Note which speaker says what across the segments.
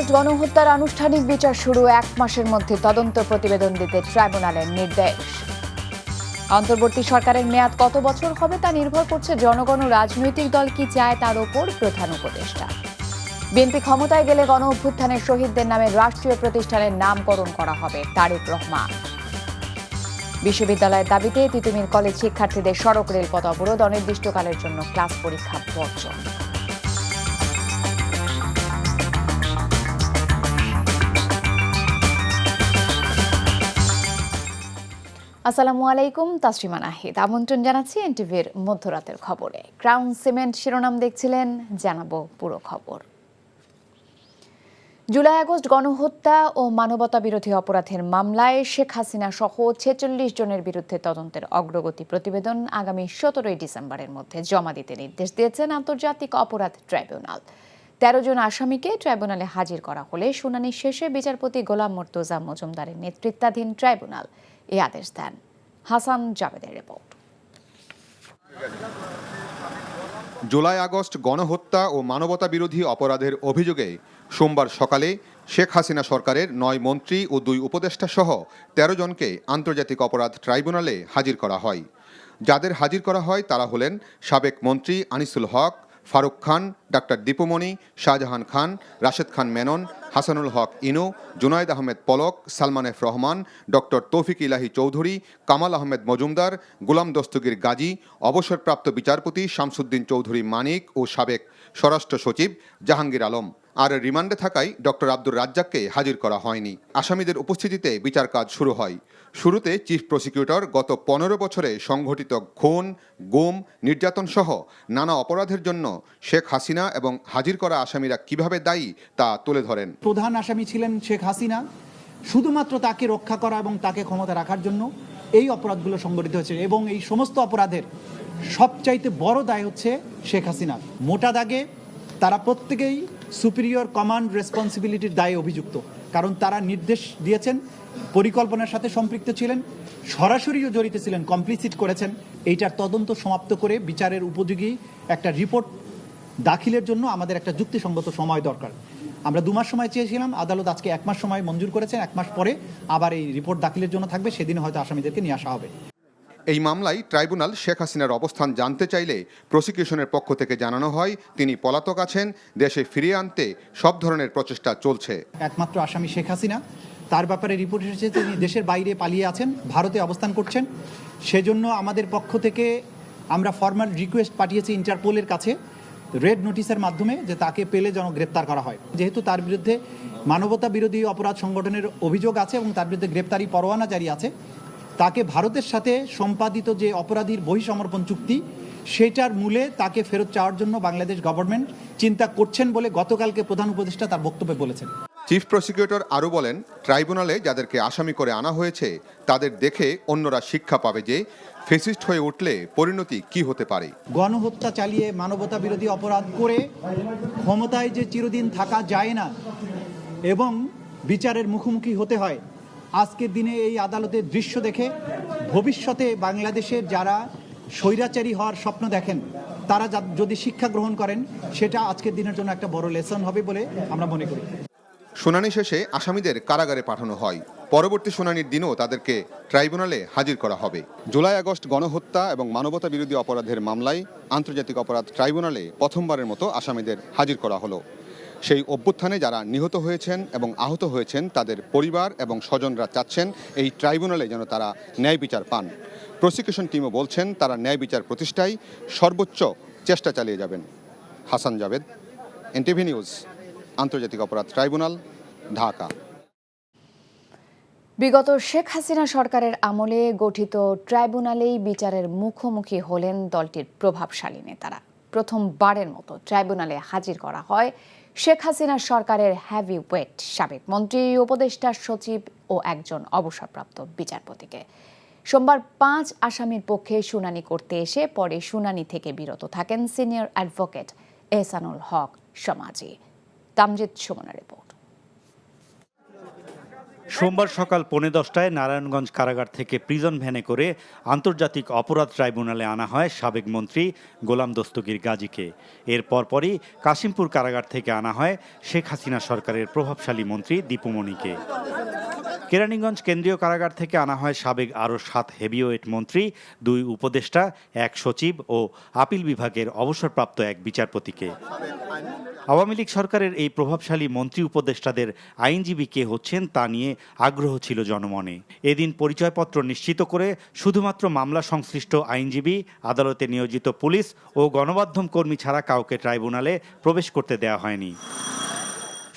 Speaker 1: August গণহত্যার আনুষ্ঠানিক বিচার শুরু, 1 মাসের মধ্যে তদন্ত প্রতিবেদন দিতে ট্রাইব্যুনালের নির্দেশ। অন্তর্বর্তী সরকারের মেয়াদ কত বছর হবে তা নির্ভর করছে জনগণ ও রাজনৈতিক দল কি চায় তার উপর প্রধান উপদেষ্টা। বিএনপি ক্ষমতায় গেলে গণ অভ্যুত্থানের শহীদদের নামে রাষ্ট্রীয় প্রতিষ্ঠানের নামকরণ করা হবে, তারেক রহমান। বিশ্ববিদ্যালয়ের দাবিতে তিতুমির কলেজ শিক্ষার্থীদের সড়ক রেলপথ অবরোধ, অনির্দিষ্টকালের জন্য ক্লাস পরীক্ষা বর্জন। আসসালামু আলাইকুম, তাসরিমা নাহিদ আমন্ত্রণ জানাচ্ছি এনটিভির মধ্যরাতের খবরে। ক্রাউন সিমেন্ট শিরোনাম দেখছিলেন, জানাবো পুরো খবর। জুলাই আগস্ট গণহত্যা ও মানবতা বিরোধী অপরাধের মামলায় শেখ হাসিনা সহ 46 জনের বিরুদ্ধে তদন্তের অগ্রগতি প্রতিবেদন আগামী 17 ডিসেম্বরের মধ্যে জমা দিতে নির্দেশ দিয়েছেন আন্তর্জাতিক অপরাধ ট্রাইব্যুনাল। 13 জন আসামিকে ট্রাইব্যুনালে হাজির করা হলে শুনানি শেষে বিচারপতি গোলাম মুর্তজা মজুমদারের নেতৃত্বাধীন ট্রাইব্যুনাল এই আদেশ দেন। হাসান জাবেদের রিপোর্ট।
Speaker 2: জুলাই আগস্ট গণহত্যা ও মানবতা বিরোধী অপরাধের অভিযোগে সোমবার সকালে শেখ হাসিনা সরকারের 9 মন্ত্রী ও 2 উপদেষ্টা সহ 13 জনকে আন্তর্জাতিক অপরাধ ট্রাইব্যুনালে হাজির করা হয়। যাদের হাজির করা হয় তারা হলেন সাবেক মন্ত্রী আনিসুল হক, ফারুক খান, ডাক্তার দীপুমণি, শাহজাহান খান, রাশেদ খান মেনন, হাসানুল হক ইনু, জুনায়েদ আহমেদ পলক, সালমান এফ রহমান, ডক্টর তৌফিক ইলাহি চৌধুরী, কামাল আহমেদ মজুমদার, গোলাম দস্তগীর গাজী, অবসরপ্রাপ্ত বিচারপতি শামসুদ্দিন চৌধুরী মানিক ও সাবেক স্বরাষ্ট্র সচিব জাহাঙ্গীর আলম। আর রিমান্ডে থাকায় ডক্টর আব্দুর রাজ্জাককে হাজির করা হয়নি। আসামিদের উপস্থিতিতে বিচার কাজ শুরু হয়। শুরুতে চিফ প্রসিকিউটর গত 15 বছরে সংঘটিত খুন, গুম, নির্যাতন সহ নানা অপরাধের জন্য শেখ হাসিনা এবং হাজির করা আসামিরা কিভাবে দায়ী তা তুলে ধরেন।
Speaker 3: প্রধান আসামি ছিলেন শেখ হাসিনা, শুধুমাত্র তাকে রক্ষা করা এবং তাকে ক্ষমতা রাখার জন্য এই অপরাধগুলো সংঘটিত হয়েছে এবং এই সমস্ত অপরাধের সবচাইতে বড় দায় হচ্ছে শেখ হাসিনা। মোটা দাগে তারা প্রত্যেকেই সুপিরিয়র কমান্ড রেসপন্সিবিলিটির দায়ে অভিযুক্ত, কারণ তারা নির্দেশ দিয়েছেন, পরিকল্পনার সাথে সম্পৃক্ত ছিলেন, সরাসরিও জড়িত ছিলেন, কমপ্লিসিট করেছেন। এইটার তদন্ত সমাপ্ত করে বিচারের উপযোগী একটা রিপোর্ট দাখিলের জন্য আমাদের একটা যুক্তিসঙ্গত সময় দরকার। আমরা 2 মাস সময় চেয়েছিলাম, আদালত আজকে 1 মাস সময় মঞ্জুর করেছেন। 1 মাস পরে আবার এই রিপোর্ট দাখিলের জন্য থাকবে, সেদিন হয়তো আসামিদেরকে নিয়ে আসা হবে।
Speaker 2: এই মামলায় ট্রাইব্যুনাল শেখ হাসিনার অবস্থান জানতে চাইলে প্রসিকিউশনের পক্ষ থেকে জানানো হয় তিনি পলাতক আছেন, দেশে ফিরিয়ে আনতে সব ধরনের প্রচেষ্টা চলছে।
Speaker 3: একমাত্র আসামি শেখ হাসিনা, তার ব্যাপারে রিপোর্ট এসেছে তিনি দেশের বাইরে পালিয়ে আছেন, ভারতে অবস্থান করছেন। সেজন্য আমাদের পক্ষ থেকে আমরা ফর্মাল রিকোয়েস্ট পাঠিয়েছি ইন্টারপোলের কাছে রেড নোটিশের মাধ্যমে, যে তাকে পেলে যেন গ্রেপ্তার করা হয়। যেহেতু তার বিরুদ্ধে মানবতা বিরোধী অপরাধ সংগঠনের অভিযোগ আছে এবং তার বিরুদ্ধে গ্রেপ্তারি পরোয়ানা জারি আছে, তাকে ভারতের সাথে সম্পাদিত যে অপরাধীর বহিঃসমর্পণ চুক্তি, সেটার মূলে তাকে ফেরত চাওয়ার জন্য বাংলাদেশ গভর্নমেন্ট চিন্তা করছেন বলে গতকালকে প্রধান উপদেষ্টা তার বক্তব্যে বলেছেন।
Speaker 2: চিফ প্রসিকিউটর আরও বলেন, ট্রাইব্যুনালে যাদেরকে আসামি করে আনা হয়েছে তাদের দেখে অন্যরা শিক্ষা পাবে যে ফেসিস্ট হয়ে উঠলে পরিণতি কি হতে পারে।
Speaker 3: গণহত্যা চালিয়ে মানবতা বিরোধী অপরাধ করে ক্ষমতায় যে চিরদিন থাকা যায় না এবং বিচারের মুখোমুখি হতে হয়, আজকের দিনে এই আদালতের দৃশ্য দেখে ভবিষ্যতে বাংলাদেশের যারা স্বৈরাচারী হওয়ার স্বপ্ন দেখেন তারা যদি শিক্ষা গ্রহণ করেন, সেটা আজকের দিনের জন্য একটা বড় লেসন হবে বলে আমরা মনে করি।
Speaker 2: শুনানি শেষে আসামিদের কারাগারে পাঠানো হয়। পরবর্তী শুনানির দিনও তাদেরকে ট্রাইব্যুনালে হাজির করা হবে। জুলাই আগস্ট গণহত্যা এবং মানবতা বিরোধী অপরাধের মামলায় আন্তর্জাতিক অপরাধ ট্রাইব্যুনালে প্রথমবারের মতো আসামিদের হাজির করা হলো। সেই অভ্যুত্থানে যারা নিহত হয়েছেন এবং আহত হয়েছেন তাদের পরিবার এবং স্বজনরা চাচ্ছেন এই ট্রাইব্যুনালে যেন তারা ন্যায় বিচার পান। প্রসিকিউশন টিমও বলছেন তারা ন্যায় বিচার প্রতিষ্ঠায় সর্বোচ্চ চেষ্টা চালিয়ে যাবেন। হাসান জাবেদ, এনটিভি নিউজ, আন্তর্জাতিক অপরাধ ট্রাইব্যুনাল, ঢাকা।
Speaker 1: বিগত শেখ হাসিনা সরকারের আমলে গঠিত ট্রাইব্যুনালেই বিচারের মুখোমুখি হলেন দলটির প্রভাবশালী নেতারা। প্রথমবারের মতো ট্রাইব্যুনালে হাজির করা হয় শেখ হাসিনা সরকারের হেভি ওয়েট সাবেক মন্ত্রী, উপদেষ্টা সচিব ও একজন অবসরপ্রাপ্ত বিচারপতিকে। সোমবার 5 আসামির পক্ষে শুনানি করতে এসে পরে শুনানি থেকে বিরত থাকেন সিনিয়র অ্যাডভোকেট এহসানুল হক সমাজি। তামজিদ সুমনের রিপোর্ট।
Speaker 4: সোমবার সকাল 10:15টায় নারায়ণগঞ্জ কারাগার থেকে প্রিজন ভ্যানে করে আন্তর্জাতিক অপরাধ ট্রাইব্যুনালে আনা হয় সাবেক মন্ত্রী গোলাম দস্তগীর গাজীকে। এর পরপরই কাশিমপুর কারাগার থেকে আনা হয় শেখ হাসিনা সরকারের প্রভাবশালী মন্ত্রী দীপু মনিকে। কেরানীগঞ্জ কেন্দ্রীয় কারাগার থেকে আনা হয় সাবেক আরও 7 হেভিওয়েট মন্ত্রী, 2 উপদেষ্টা, 1 সচিব ও আপিল বিভাগের অবসরপ্রাপ্ত 1 বিচারপতিকে। আওয়ামী লীগ সরকারের এই প্রভাবশালী মন্ত্রী উপদেষ্টাদের আইনজীবী কে হচ্ছেন তা নিয়ে আগ্রহ ছিল জনমনে। এদিন পরিচয়পত্র নিশ্চিত করে শুধুমাত্র মামলা সংশ্লিষ্ট আইনজীবী, আদালতে নিয়োজিত পুলিশ ও গণমাধ্যম কর্মী ছাড়া কাউকে ট্রাইব্যুনালে প্রবেশ করতে দেওয়া হয়নি।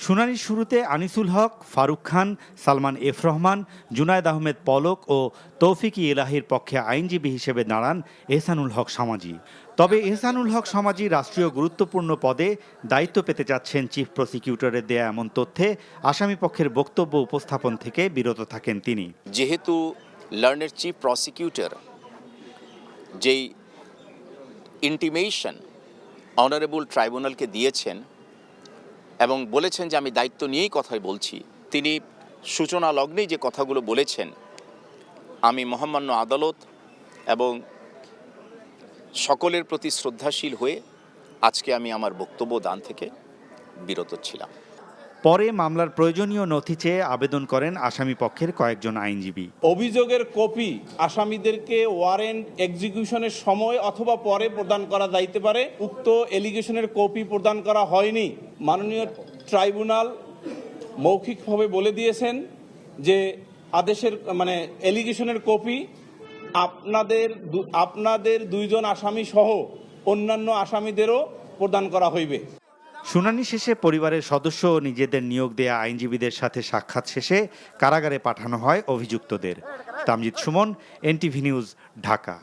Speaker 4: শুনানির শুরুতে আনিসুল হক, ফারুক খান, সালমান এফ রহমান, জুনায়েদ আহমেদ পলক ও তৌফিক-ই ইলাহির পক্ষে আইনজীবী হিসেবে দাঁড়ান এহসানুল হক সমাজি। তবে এহসানুল হক সমাজি রাষ্ট্রীয় গুরুত্বপূর্ণ পদে দায়িত্ব পেতে যাচ্ছেন চিফ প্রসিকিউটরের দেয়া এমন তথ্যে আসামি পক্ষের বক্তব্য উপস্থাপন থেকে বিরত থাকেন তিনি।
Speaker 5: যেহেতু লার্নের চিফ প্রসিকিউটর যেই ইন্টিমেশন অনারেবল ট্রাইব্যুনালকে দিয়েছেন এবং বলেছেন যে আমি দায়িত্ব নিয়েই কথাই বলছি, তিনি সূচনা লগ্নেই যে কথাগুলো বলেছেন, আমি মহামান্য আদালত এবং সকলের প্রতি শ্রদ্ধাশীল হয়ে আজকে আমি আমার বক্তব্য দান থেকে বিরত ছিলাম।
Speaker 4: পরে মামলার প্রয়োজনীয় নথি চেয়ে আবেদন করেন আসামি পক্ষের কয়েকজন আইনজীবী।
Speaker 6: অভিযোগের কপি আসামিদেরকে ওয়ারেন্ট এক্সিকিউশনের সময় অথবা পরে প্রদান করা যাইতে পারে। উক্ত এলিগেশনের কপি প্রদান করা হয়নি। মাননীয় ট্রাইব্যুনাল মৌখিকভাবে বলে দিয়েছেন যে আদেশের এলিগেশনের কপি আপনাদের 2 জন আসামি সহ অন্যান্য আসামিদেরও প্রদান করা হইবে।
Speaker 4: শুনানি শেষে পরিবারের সদস্য ও নিজেদের নিয়োগ দেয়া আইনজীবীদের সাথে সাক্ষাৎ শেষে কারাগারে পাঠানো হয় অভিযুক্তদের। Tamjid Suman, NTV news, Dhaka.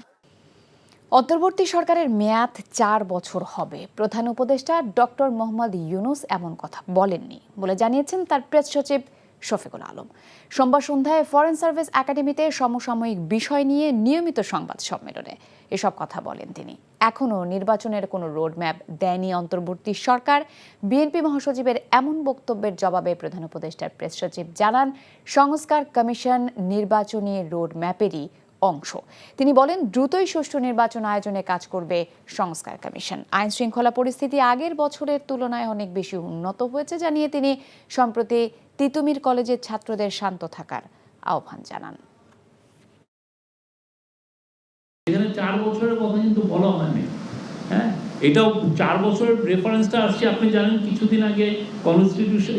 Speaker 1: অন্তর্বর্তী সরকারের মেয়াদ 4 বছর হবে। প্রধান উপদেষ্টা ডক্টর মোহাম্মদ ইউনূস এমন কথা বলেননি বলে জানিয়েছেন তার প্রেস সচিব শফিকুল আলম। সোমবার সন্ধ্যায় ফরেন সার্ভিস একাডেমিতে সমসাময়িক বিষয় নিয়ে নিয়মিত সংবাদ সম্মেলনে এসব কথা বলেন তিনি। এখনও নির্বাচনের কোনো রোডম্যাপ দেয়নি অন্তর্বর্তী সরকার। বিএনপি মহাসচিবের এমন বক্তব্যের জবাবে প্রধান উপদেষ্টার প্রেস সচিব জানান, সংস্কার কমিশন নির্বাচনী রোডম্যাপেরই অংশ। তিনি বলেন, দ্রুতই সুষ্ঠু নির্বাচন আয়োজনে কাজ করবে সংস্কার কমিশন। আইন শৃঙ্খলা পরিস্থিতি আগের বছরের তুলনায় অনেক বেশি উন্নত হয়েছে জানিয়ে তিনি সম্প্রতি তিতুমির কলেজের ছাত্রদের শান্ত থাকার আহ্বান জানান।
Speaker 7: এখানে 4 বছরের কথা কিন্তু বলা হয়নি। হ্যাঁ, এটাও 4 বছরের রেফারেন্সটা আসছে। আপনি জানেন কিছুদিন আগে কনস্টিটিউশন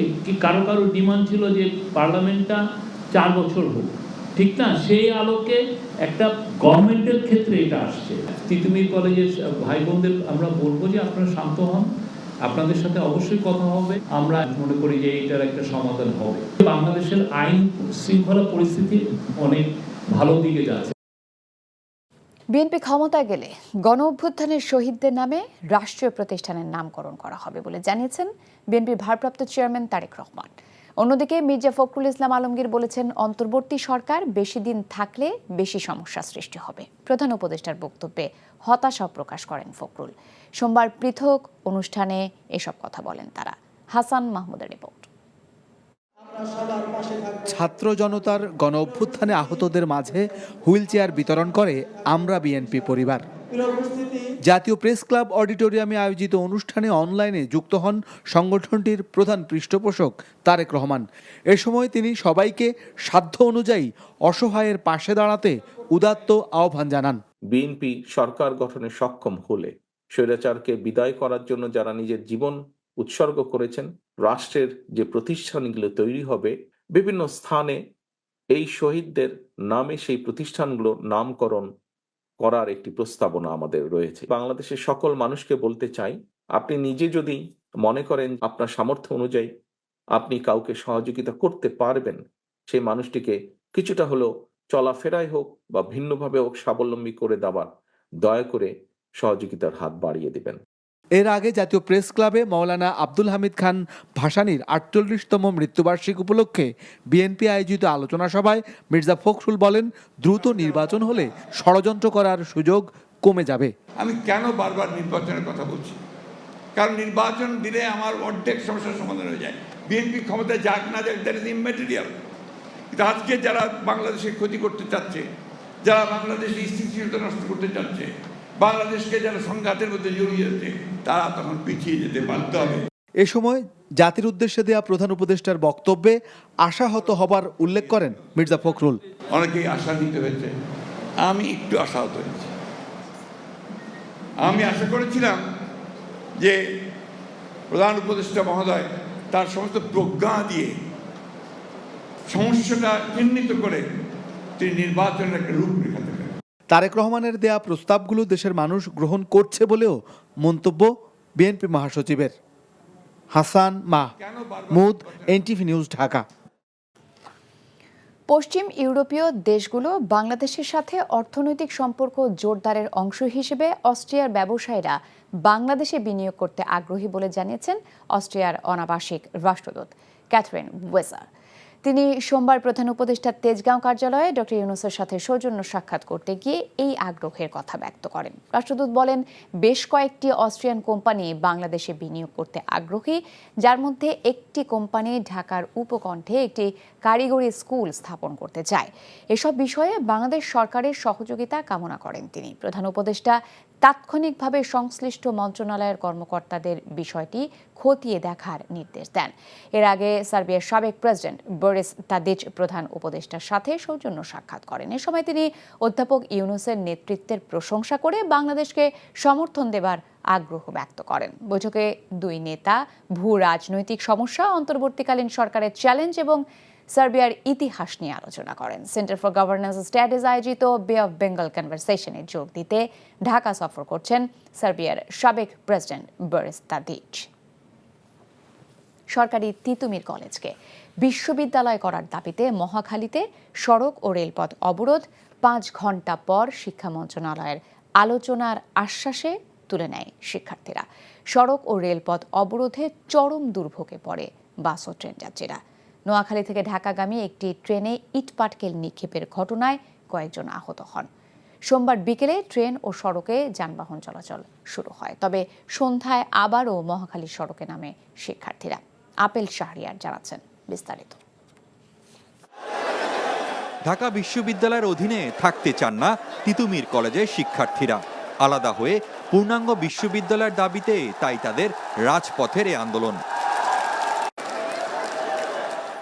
Speaker 7: কারো ডিমান্ড ছিল যে পার্লামেন্টটা 4 বছর হোক, ঠিক না? সেই আলোকে একটা গভর্নমেন্টের ক্ষেত্রে এটা আসছে। তিতুমির কলেজের ভাই বোনদের আমরা বলবো যে আপনারা শান্ত হন, আপনাদের সাথে অবশ্যই কথা হবে। আমরা মনে করি যে এটার একটা সমাধান হবে। বাংলাদেশের আইন শৃঙ্খলা পরিস্থিতি অনেক ভালো দিকে যাচ্ছে।
Speaker 1: বিএনপি ক্ষমতায় গেলে গণ অভ্যুত্থানের শহীদদের নামে রাষ্ট্রীয় প্রতিষ্ঠানের নামকরণ করা হবে বলে জানিয়েছেন বিএনপির ভারপ্রাপ্ত চেয়ারম্যান তারেক রহমান। অন্যদিকে মির্জা ফখরুল ইসলাম আলমগীর বলেছেন, অন্তর্বর্তী সরকার বেশি দিন থাকলে বেশি সমস্যা সৃষ্টি হবে। প্রধান উপদেষ্টার বক্তব্যে হতাশা প্রকাশ করেন ফখরুল। সোমবার পৃথক অনুষ্ঠানে এসব কথা বলেন তারা। হাসান মাহমুদের রিপোর্ট।
Speaker 8: ছাত্র জনতার গণ অভ্যুত্থানে আহতদের মাঝে হুইল চেয়ার বিতরণ করে আমরা বিএনপি পরিবার। জাতীয় প্রেস ক্লাব অডিটোরিয়ামে আয়োজিত অনুষ্ঠানে অনলাইনে যুক্ত হন সংগঠনটির প্রধান পৃষ্ঠপোষক তারেক রহমান। এ সময় তিনি সবাইকে সাধ্য অনুযায়ী অসহায়ের পাশে দাঁড়াতে উদাত্ত আহ্বান জানান।
Speaker 9: বিএনপি সরকার গঠনে সক্ষম হলে স্বৈরাচারকে বিদায় করার জন্য যারা নিজের জীবন উৎসর্গ করেছেন, রাষ্ট্রের যে প্রতিষ্ঠানগুলো তৈরি হবে বিভিন্ন স্থানে, এই শহীদদের নামে সেই প্রতিষ্ঠানগুলো নামকরণ করার একটি প্রস্তাবনা আমাদের রয়েছে। বাংলাদেশের সকল মানুষকে বলতে চাই, আপনি নিজে যদি মনে করেন আপনার সামর্থ্য অনুযায়ী আপনি কাউকে সহযোগিতা করতে পারবেন, সেই মানুষটিকে কিছুটা হলেও চলাফেরায় হোক বা ভিন্নভাবে হোক স্বাবলম্বী করে দেওয়ার দয়া করে সহযোগিতার হাত বাড়িয়ে দিবেন।
Speaker 8: এর আগে জাতীয় প্রেস ক্লাবে মাওলানা আব্দুল হামিদ খান ভাসানীর 48তম মৃত্যুবার্ষিকী উপলক্ষে বিএনপি আয়োজিত আলোচনা সভায় মির্জা ফখরুল বলেন, দ্রুত নির্বাচন হলে ষড়যন্ত্র করার সুযোগ কমে যাবে।
Speaker 10: আমি কেন বারবার নির্বাচনের কথা বলছি? কারণ নির্বাচন দিলে আমার অর্ধেক সমস্যার সমাধান হয়ে যায়। বিএনপি ক্ষমতায় যাক না যাক, দ্যাট ইজ ইম্যাটেরিয়াল। কিন্তু আজকে যারা বাংলাদেশে ক্ষতি করতে চাচ্ছে, যারা বাংলাদেশের স্থিতিশীলতা নষ্ট করতে চাচ্ছে, বাংলাদেশকে যারা সংঘাতের মধ্যে জড়িয়ে যাচ্ছে, তারা তখন পিছিয়ে যেতে বাধ্য হবে।
Speaker 8: এ সময় জাতির উদ্দেশ্যে দেয়া প্রধান উপদেষ্টার বক্তব্যে আশাহত হবার উল্লেখ করেন মির্জা ফখরুল।
Speaker 10: অনেকেই আশান্বিত হয়েছে, আমি একটু আশাহত হয়েছি। আমি আশা করেছিলাম যে প্রধান উপদেষ্টা মহোদয় তার সমস্ত প্রজ্ঞা দিয়ে সমস্যাটা চিহ্নিত করে তিনি নির্বাচনের একটা রূপরেখা দেবেন।
Speaker 8: তারেক রহমানের দেয়া প্রস্তাবগুলো দেশের মানুষ গ্রহণ করছে বলেও মন্তব্য বিএনপি মহাসচিবের। Hasan Mahmud, NTV news, Dhaka.
Speaker 1: পশ্চিম ইউরোপীয় দেশগুলো বাংলাদেশের সাথে অর্থনৈতিক সম্পর্ক জোরদারের অংশ হিসেবে অস্ট্রিয়ার ব্যবসায়ীরা বাংলাদেশে বিনিয়োগ করতে আগ্রহী বলে জানিয়েছেন অস্ট্রিয়ার অনাবাসিক রাষ্ট্রদূত ক্যাথরিন ওয়েজার। তিনি সোমবার প্রধান উপদেষ্টা তেজগাঁও কার্যালয়ে ডক্টর ইউনূসের সাথে সৌজন্য সাক্ষাৎ করতে গিয়ে এই আগ্রহের কথা ব্যক্ত করেন। রাষ্ট্রদূত বলেন, বেশ কয়েকটি অস্ট্রিয়ান কোম্পানি বাংলাদেশে বিনিয়োগ করতে আগ্রহী, যার মধ্যে একটি কোম্পানি ঢাকার উপকণ্ঠে একটি কারিগরি স্কুল স্থাপন করতে চায়। এসব বিষয়ে বাংলাদেশ সরকারের সহযোগিতা কামনা করেন তিনি। প্রধান উপদেষ্টা তাৎক্ষণিকভাবে সংশ্লিষ্ট মন্ত্রণালয়ের কর্মকর্তাদের বিষয়টি খতিয়ে দেখার নির্দেশ দেন। এর আগে সার্বিয়ার সাবেক প্রেসিডেন্ট বরিস তাদিচ প্রধান উপদেষ্টার সাথে সৌজন্য সাক্ষাৎ করেন। এ সময় তিনি অধ্যাপক ইউনূসের নেতৃত্বের প্রশংসা করে বাংলাদেশকে সমর্থন দেবার আগ্রহ ব্যক্ত করেন। বৈঠকে দুই নেতা ভূ রাজনৈতিক সমস্যা, অন্তর্বর্তীকালীন সরকারের চ্যালেঞ্জ এবং সার্বিয়ার ইতিহাস নিয়ে আলোচনা করেন। সেন্টার ফর গভর্নেন্স স্টাডিজ আয়োজিত বে অফ বেঙ্গল কনভারসেশনে যোগ দিতে ঢাকা সফর করছেন সার্বিয়ার সাবেক প্রেসিডেন্ট বরিস তাদিচ। সরকারি তিতুমির কলেজকে বিশ্ববিদ্যালয় করার দাবিতে মহাখালীতে সড়ক ও রেলপথ অবরোধ। 5 ঘন্টা পর শিক্ষা মন্ত্রণালয়ের আলোচনার আশ্বাসে তুলে নেয় শিক্ষার্থীরা। সড়ক ও রেলপথ অবরোধে চরম দুর্ভোগে পড়ে বাস ও ট্রেন যাত্রীরা। নোয়াখালী থেকে ঢাকাগামী একটি ট্রেনে ইটপাটকেল নিক্ষেপের ঘটনায় কয়েকজন আহত হন। সোমবার বিকেলে ট্রেন ও সড়কে যানবাহন চলাচল শুরু হয়, তবে সন্ধ্যায় আবারও মহাখালী সড়কে নামে শিক্ষার্থীরা। আপেল শাহরিয়ার জানাচ্ছেন বিস্তারিত।
Speaker 11: ঢাকা বিশ্ববিদ্যালয়ের অধীনে থাকতে চান না তিতুমির কলেজের শিক্ষার্থীরা। আলাদা হয়ে পূর্ণাঙ্গ বিশ্ববিদ্যালয়ের দাবিতে তাই তাদের রাজপথের এই আন্দোলন।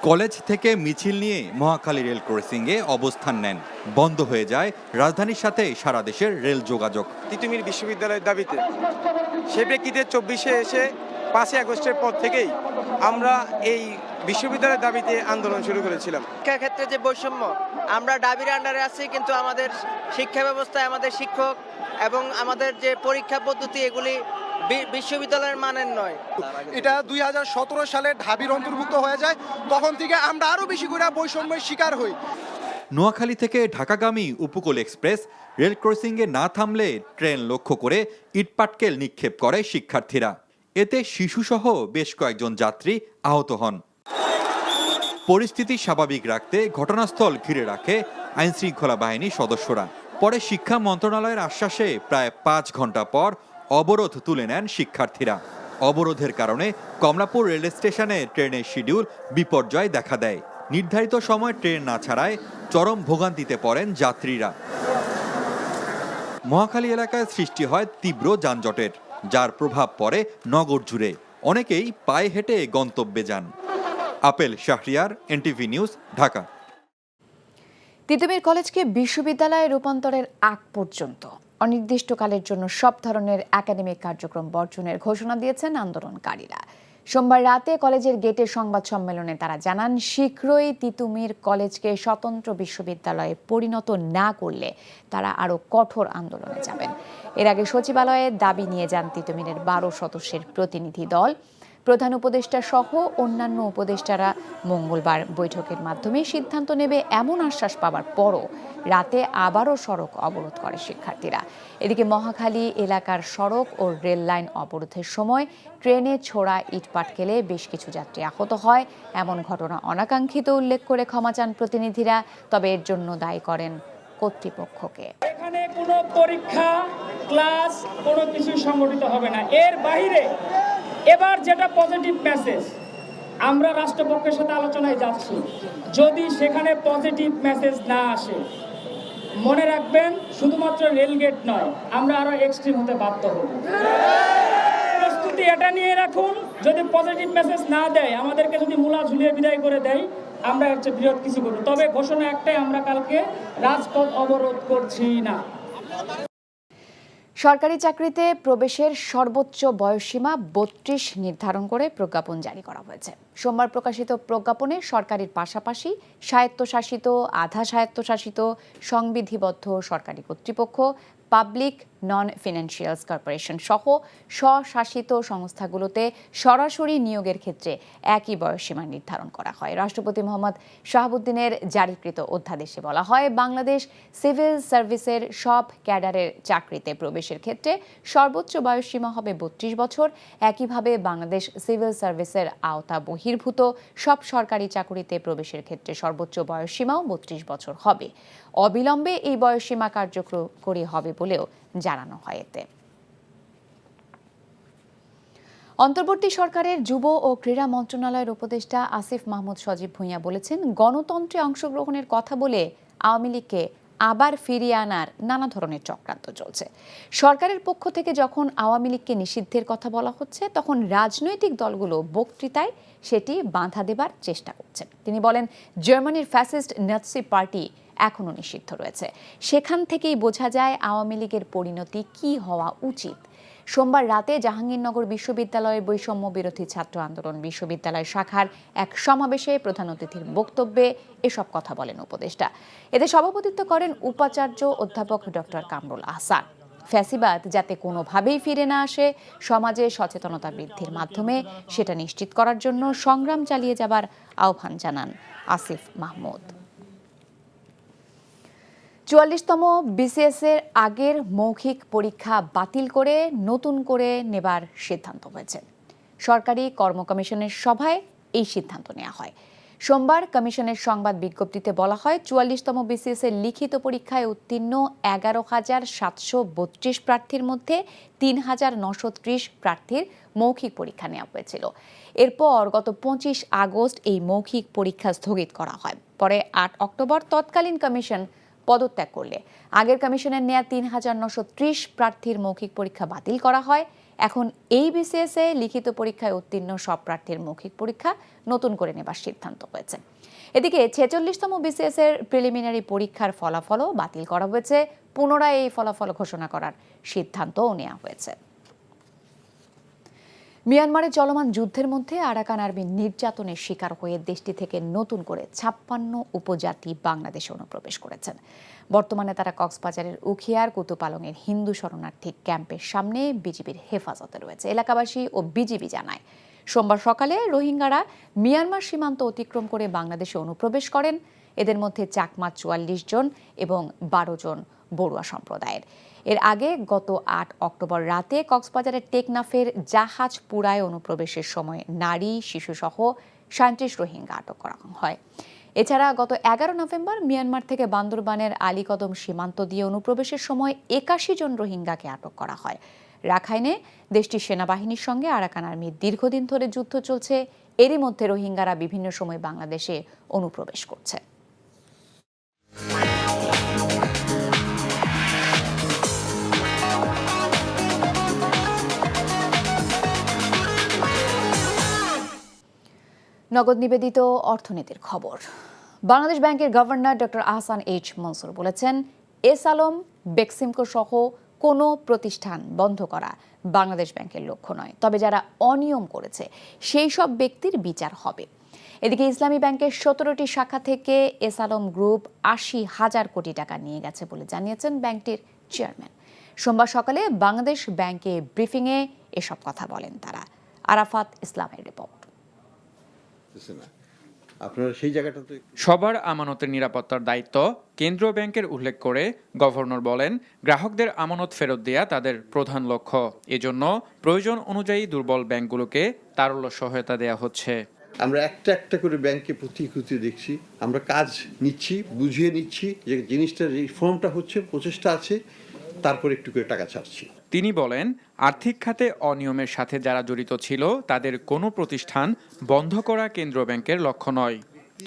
Speaker 11: কলেজ থেকে মিছিল নিয়ে মহাখালী রেল ক্রসিংয়ে অবস্থান নেন। বন্ধ হয়ে যায় রাজধানীর সাথে সারা দেশের রেল যোগাযোগ।
Speaker 12: তিতুমির বিশ্ববিদ্যালয়ের দাবিতে সে প্রেক্ষিতে 24-এ এসে 5 আগস্টের পর থেকেই আমরা এই বিশ্ববিদ্যালয়ের দাবিতে আন্দোলন শুরু করেছিলাম।
Speaker 13: শিক্ষা ক্ষেত্রে যে বৈষম্য, আমরা দাবির আন্ডারে আছি, কিন্তু আমাদের শিক্ষা ব্যবস্থায় আমাদের শিক্ষক এবং আমাদের যে পরীক্ষা পদ্ধতি এগুলি বিশ্ববিদ্যালয়ের মানের নয়।
Speaker 12: এটা 2017 সালে ঢাবির অন্তর্ভুক্ত হয়ে যায়, তখন থেকে আমরা আরো বেশি করে বৈষম্যের শিকার হই।
Speaker 11: নোয়াখালী থেকে ঢাকাগামী উপকূল এক্সপ্রেস রেল ক্রসিংয়ে না থামলে ট্রেন লক্ষ্য করে ইটপাটকেল নিক্ষেপ করে শিক্ষার্থীরা। এতে শিশুসহ বেশ কয়েকজন যাত্রী আহত হন। পরিস্থিতি স্বাভাবিক রাখতে ঘটনাস্থল ঘিরে রাখে আইনশৃঙ্খলা বাহিনীর সদস্যরা। পরে শিক্ষা মন্ত্রণালয়ের আশ্বাসে প্রায় 5 ঘন্টা পর অবরোধ তুলে নেন শিক্ষার্থীরা। অবরোধের কারণে কমলাপুর রেল স্টেশনে ট্রেনের শিডিউল বিপর্যয় দেখা দেয়। নির্ধারিত সময় ট্রেন না ছাড়ায় চরম ভোগান্তিতে পড়েন যাত্রীরা। মহাখালী এলাকায় সৃষ্টি হয় তীব্র যানজটের, যার প্রভাব পড়ে নগর জুড়ে। অনেকেই পায়ে হেঁটে গন্তব্যে যান। Apple Shahriar, NTV news, Dhaka.
Speaker 1: Titumir কলেজকে বিশ্ববিদ্যালয়ে রূপান্তরের আগ পর্যন্ত অনির্দিষ্টকালের জন্য সব ধরনের একাডেমিক কার্যক্রম বর্জনের ঘোষণা দিয়েছেন আন্দোলনকারীরা। সোমবার রাতে কলেজের গেটে সংবাদ সম্মেলনে তারা জানান, শীঘ্রই তিতুমির কলেজকে স্বতন্ত্র বিশ্ববিদ্যালয়ে পরিণত না করলে তারা আরও কঠোর আন্দোলনে যাবেন। এর আগে সচিবালয়ে দাবি নিয়ে যান তিতুমিরের 12 সদস্যের প্রতিনিধি দল। প্রধান উপদেষ্টা সহ অন্যান্য উপদেষ্টারা মঙ্গলবার বৈঠকের মাধ্যমে সিদ্ধান্ত নেবে এমন আশ্বাস পাওয়ার পরও রাতে আবারও সড়ক অবরোধ করে শিক্ষার্থীরা। এদিকে মহাখালী এলাকার সড়ক ও রেল লাইন অবরোধের সময় ট্রেনে ছোড়া ইটপাটকেলে বেশ কিছু যাত্রী আহত হয়। এমন ঘটনা অনাকাঙ্ক্ষিত উল্লেখ করে ক্ষমা চান প্রতিনিধিরা, তবে এর জন্য দায়ী করেন কর্তৃপক্ষকে।
Speaker 14: এখানে কোনো পরীক্ষা, ক্লাস কোনো কিছু সংগঠিত হবে না। এর বাইরে এবার যেটা পজিটিভ মেসেজ, আমরা রাষ্ট্রপক্ষের সাথে আলোচনায় যাচ্ছি। যদি সেখানে পজিটিভ মেসেজ না আসে, মনে রাখবেন শুধুমাত্র রেলগেট নয়, আমরা আরো এক্সট্রিম হতে বাধ্য হব। প্রস্তুতি এটা নিয়ে রাখুন, যদি পজিটিভ মেসেজ না দেয়, আমাদেরকে যদি মূলা ঝুলিয়ে বিদায় করে দেয়, আমরা হচ্ছে বৃহৎ কিছু করব। তবে ঘোষণা একটাই, আমরা কালকে রাজপথ অবরোধ করছি না।
Speaker 1: সরকারি চাকরিতে প্রবেশের সর্বোচ্চ বয়সসীমা ৩২ নির্ধারণ করে প্রজ্ঞাপন জারি করা হয়েছে। সোমবার প্রকাশিত প্রজ্ঞাপনে সরকারের পাশাপাশি স্বায়ত্তশাসিত, আধা স্বায়ত্তশাসিত, সংবিধিবদ্ধ সরকারি কর্তৃপক্ষ, পাবলিক নন ফিনান্সিয়ালস কর্পোরেশন সহ স্বশাসিত সংস্থাগুলোতে সরাসরি নিয়োগের ক্ষেত্রে একই বয়সসীমা নির্ধারণ করা হয়। রাষ্ট্রপতি মোহাম্মদ শাহাবুদ্দিনের জারিকৃত অধ্যাদেশে বলা হয়, বাংলাদেশ সিভিল সার্ভিসের সব ক্যাডারের চাকরিতে প্রবেশের ক্ষেত্রে সর্বোচ্চ বয়সসীমা হবে ৩২ বছর। একইভাবে বাংলাদেশ সিভিল সার্ভিসের আওতা বহির্ভূত সব সরকারি চাকরিতে প্রবেশের ক্ষেত্রে সর্বোচ্চ বয়সসীমাও ৩২ বছর হবে। অবিলম্বে এই বয়সসীমা কার্যকরী হবে বলেও জানানো হয়। এতে অন্তর্বর্তী সরকারের যুব ও ক্রীড়া মন্ত্রণালয়ের উপদেষ্টা আসিফ মাহমুদ সজীব ভূঁইয়া বলেছেন, গণতন্ত্রে অংশগ্রহণের কথা বলে আওয়ামী লীগকে আবার ফিরিয়ে আনার নানা ধরনের চক্রান্ত চলছে। সরকারের পক্ষ থেকে যখন আওয়ামী লীগকে নিষিদ্ধের কথা বলা হচ্ছে, তখন রাজনৈতিক দলগুলো বক্তৃতায় সেটি বাঁধা দেবার চেষ্টা করছে। তিনি বলেন, জার্মানির ফ্যাসিস্ট নাৎসি পার্টি এখনও নিষিদ্ধ রয়েছে। সেখান থেকেই বোঝা যায় আওয়ামী লীগের পরিণতি কি হওয়া উচিত। সোমবার রাতে জাহাঙ্গীরনগর বিশ্ববিদ্যালয়ের বৈষম্য বিরোধী ছাত্র আন্দোলন বিশ্ববিদ্যালয় শাখার এক সমাবেশে প্রধান অতিথির বক্তব্যে এসব কথা বলেন উপদেষ্টা। এতে সভাপতিত্ব করেন উপাচার্য অধ্যাপক ডক্টর কামরুল আহসান। ফ্যাসিবাদ যাতে কোনোভাবেই ফিরে না আসে, সমাজে সচেতনতা বৃদ্ধির মাধ্যমে সেটা নিশ্চিত করার জন্য সংগ্রাম চালিয়ে যাবার আহ্বান জানান আসিফ মাহমুদ। ৪৪তম বিসিএস এর আগের মৌখিক পরীক্ষা বাতিল করে নতুন করে নেবার সিদ্ধান্ত হয়েছে। সরকারি কর্ম কমিশনের সভায় এই সিদ্ধান্ত নেওয়া হয়। সোমবার কমিশনের সংবাদ বিজ্ঞপ্তিতে বলা হয়, ৪৪তম বিসিএস এর লিখিত পরীক্ষায় উত্তীর্ণ ১১,৭৩২ প্রার্থীর মধ্যে ৩,৯৩০ প্রার্থীর মৌখিক পরীক্ষা নেওয়া হয়েছিল। এরপর গত ২৫ আগস্ট এই মৌখিক পরীক্ষা স্থগিত করা হয়। পরে ৮ অক্টোবর তৎকালীন কমিশন পদত্যাগ করলে আগের কমিশনের নেয়া ৩,৯৩০ প্রার্থীর মৌখিক পরীক্ষা বাতিল করা হয়। এখন এই বিসিএস এ লিখিত পরীক্ষায় উত্তীর্ণ সব প্রার্থীর মৌখিক পরীক্ষা নতুন করে নেবার সিদ্ধান্ত হয়েছে। এদিকে ৪৬তম বিসিএস এর প্রিলিমিনারি পরীক্ষার ফলাফলও বাতিল করা হয়েছে। পুনরায় এই ফলাফল ঘোষণা করার সিদ্ধান্তও নেওয়া হয়েছে। মিয়ানমারে চলমান যুদ্ধের মধ্যে আরাকান আর্মির নির্যাতনের শিকার হয়ে দেশটি থেকে নতুন করে ৫৬ উপজাতি বাংলাদেশে অনুপ্রবেশ করেছেন। বর্তমানে তারা কক্সবাজারের উখিয়ার কুতুপালংয়ের হিন্দু শরণার্থী ক্যাম্পের সামনে বিজিবির হেফাজতে রয়েছে। এলাকাবাসী ও বিজিবি জানায়, সোমবার সকালে রোহিঙ্গারা মিয়ানমার সীমান্ত অতিক্রম করে বাংলাদেশে অনুপ্রবেশ করেন। এদের মধ্যে চাকমা ৪৪ জন এবং ১২ জন বড়ুয়া সম্প্রদায়ের। এর আগে গত ৮ অক্টোবর রাতে কক্সবাজারের টেকনাফের জাহাজপুরায় অনুপ্রবেশের সময় নারী, শিশুসহ ৩৭ রোহিঙ্গা আটক করা হয়। এছাড়া গত ১১ নভেম্বর মিয়ানমার থেকে বান্দরবানের আলীকদম সীমান্ত দিয়ে অনুপ্রবেশের সময় ৮১ জন রোহিঙ্গাকে আটক করা হয়। রাখাইনে দেশটির সেনাবাহিনীর সঙ্গে আরাকান আর্মির দীর্ঘদিন ধরে যুদ্ধ চলছে। এরই মধ্যে রোহিঙ্গারা বিভিন্ন সময় বাংলাদেশে অনুপ্রবেশ করছে। নগদ নিবেদিত অর্থনীতির খবর। বাংলাদেশ ব্যাংকের governor doctor Ahsan H Mansur বলেছেন, এস আলম, বেক্সিমকো সহ কোনো প্রতিষ্ঠান বন্ধ করা বাংলাদেশ ব্যাংকের লক্ষ্য নয়, তবে যারা অনিয়ম করেছে সেই সব ব্যক্তির বিচার হবে। এদিকে ইসলামী ব্যাংকের ১৭টি শাখা থেকে এস আলম গ্রুপ ৮০,০০০ কোটি টাকা নিয়ে গেছে বলে জানিয়েছেন ব্যাংকটির চেয়ারম্যান। সোমবার সকালে বাংলাদেশ ব্যাংকে ব্রিফিংয়ে এসব কথা বলেন তারা। আরাফাত ইসলামের রিপোর্ট।
Speaker 15: সবার আমানতের নিরাপত্তার দায়িত্ব কেন্দ্রীয় ব্যাংকের উল্লেখ করে গভর্নর বলেন, গ্রাহকদের আমানত ফেরত দেয়া তাদের প্রধান লক্ষ্য। এজন্য প্রয়োজন অনুযায়ী দুর্বল ব্যাংকগুলোকে তারল্য সহায়তা দেয়া হচ্ছে।
Speaker 16: আমরা একটা একটা করে ব্যাংকে খুঁটিয়ে দেখছি, আমরা কাজ নিচ্ছি, বুঝিয়ে নিচ্ছি যে জিনিসটা রিফর্মটা হচ্ছে, প্রচেষ্টা আছে, তারপর একটু করে টাকা ছাড়ছি।
Speaker 15: তিনি বলেন, আর্থিক খাতে অনিয়মের সাথে যারা জড়িত ছিল তাদের কোনো প্রতিষ্ঠান বন্ধ করা কেন্দ্রীয় ব্যাংকের লক্ষ্য নয়।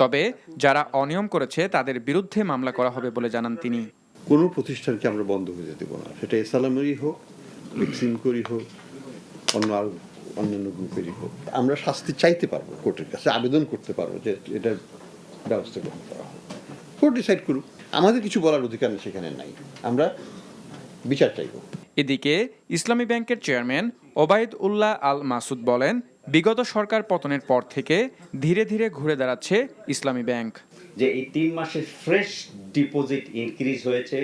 Speaker 15: তবে যারা অনিয়ম করেছে তাদের বিরুদ্ধে মামলা করা হবে বলে জানান তিনি।
Speaker 16: কোনো প্রতিষ্ঠানকে আমরা বন্ধ হয়ে যেতে দেবো না, সেটা এসালামেরই হোক, বেক্সিমকোরই হোক, অন্যান্য গ্রুপেরই হোক। আমরা শাস্তি চাইতে পারবো, কোর্টের কাছে আবেদন করতে পারবো যে এটার ব্যবস্থা গ্রহণ করা হোক। কোর্ট ডিসাইড করুক, আমাদের কিছু বলার অধিকার সেখানে নাই, আমরা বিচার চাইব।
Speaker 15: এদিকে ইসলামী ব্যাংকের চেয়ারম্যান ওবায়দ উল্লাহ আল মাসুদ বলেন, বিগত সরকার পতনের পর থেকে ধীরে ধীরে ঘুরে দাঁড়াচ্ছে ইসলামী ব্যাংক।
Speaker 17: যে এই 3 মাসে ফ্রেশ ডিপোজিট ইনক্রিজ হয়েছে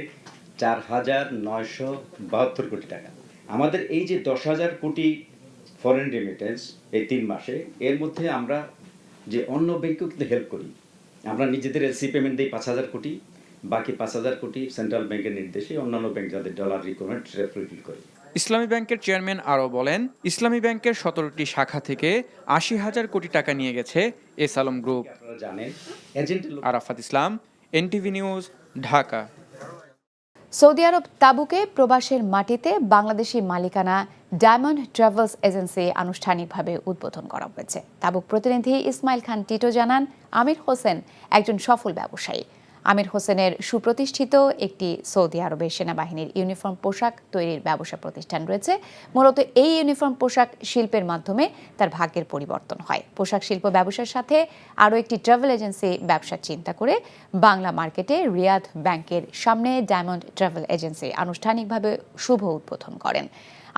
Speaker 17: 4,972 কোটি টাকা। আমাদের এই যে 10,000 কোটি ফরেন রেমিটেন্স এই 3 মাসে, এর মধ্যে আমরা যে অন্য ব্যাংকেও কিন্তু হেল্প করি। আমরা নিজেদের এলসি পেমেন্ট দিই 5,000 কোটি, বাকি 5,000 কোটি সেন্ট্রাল ব্যাংকের নির্দেশে অন্যান্য ব্যাংক যাদের ডলার রিকোয়ারমেন্ট সেটা ফুলফিল করে।
Speaker 15: ইসলামী ব্যাংকের চেয়ারম্যান আরও বলেন, ইসলামী ব্যাংকের 17টি শাখা থেকে 80,000 কোটি টাকা নিয়ে গেছে এস আলম গ্রুপ। আরাফাত ইসলাম, এনটিভি নিউজ, ঢাকা।
Speaker 1: সৌদি আরব তাবুকে প্রবাসের মাটিতে বাংলাদেশি মালিকানা ডায়মন্ড ট্রাভেলস এজেন্সি আনুষ্ঠানিকভাবে উদ্বোধন করা হয়েছে। তাবুক প্রতিনিধি ইসমাইল খান টিটো জানান, আমির হোসেন একজন সফল ব্যবসায়ী। আমির হোসেনের সুপ্রতিষ্ঠিত একটি সৌদি আরবের সেনাবাহিনীর ইউনিফর্ম পোশাক তৈরির ব্যবসা প্রতিষ্ঠান রয়েছে। মূলত এই ইউনিফর্ম পোশাক শিল্পের মাধ্যমে তার ভাগ্যের পরিবর্তন হয়। পোশাক শিল্প ব্যবসার সাথে আরও একটি ট্রাভেল এজেন্সি ব্যবসার চিন্তা করে বাংলা মার্কেটে রিয়াদ ব্যাংকের সামনে ডায়মন্ড ট্রাভেল এজেন্সি আনুষ্ঠানিকভাবে শুভ উদ্বোধন করেন।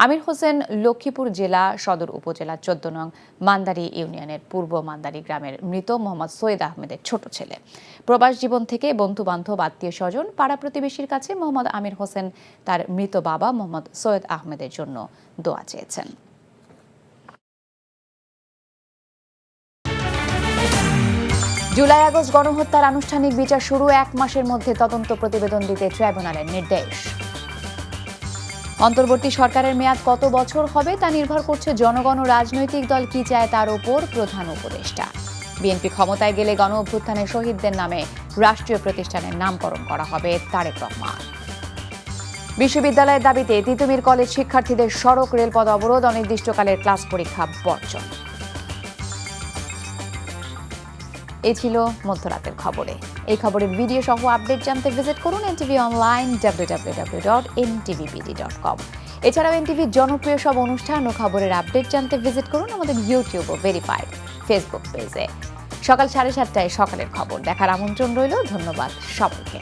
Speaker 1: আমির হোসেন লক্ষ্মীপুর জেলা সদর উপজেলা 14 নং মান্দারি ইউনিয়নের পূর্ব মান্দারি গ্রামের মৃত মোহাম্মদ সৈয়দ আহমেদের ছোট ছেলে। প্রবাস জীবন থেকে বন্ধু বান্ধব, আত্মীয় স্বজন, পাড়া প্রতিবেশীর কাছে মোহাম্মদ আমির হোসেন তার মৃত বাবা মোহাম্মদ সৈয়দ আহমেদের জন্য দোয়া চেয়েছেন। জুলাই আগস্ট গণহত্যার আনুষ্ঠানিক বিচার শুরু, 1 মাসের মধ্যে তদন্ত প্রতিবেদন দিতে ট্রাইব্যুনালের নির্দেশ। অন্তর্বর্তী সরকারের মেয়াদ কত বছর হবে তা নির্ভর করছে জনগণ ও রাজনৈতিক দল কি চায় তার উপর প্রধান উপদেষ্টা। বিএনপি ক্ষমতায় গেলে গণ অভ্যুত্থানের শহীদদের নামে রাষ্ট্রীয় প্রতিষ্ঠানের নামকরণ করা হবে, তারেক রহমান। বিশ্ববিদ্যালয়ের দাবিতে তিতুমির কলেজ শিক্ষার্থীদের সড়ক রেলপথ অবরোধ, অনির্দিষ্টকালের ক্লাস পরীক্ষা বর্জন। এই ছিল মধ্যরাতের খবরে। এই খবরের ভিডিও সহ আপডেট জানতে ভিজিট করুন এনটিভি অনলাইন www.ntvbd.com। এছাড়াও এনটিভির জনপ্রিয় সব অনুষ্ঠান ও খবরের আপডেট জানতে ভিজিট করুন আমাদের ইউটিউব ও ভেরিফাইড ফেসবুক পেজে। সকাল 7:30টায় সকালের খবর দেখার আমন্ত্রণ রইল। ধন্যবাদ সবাইকে।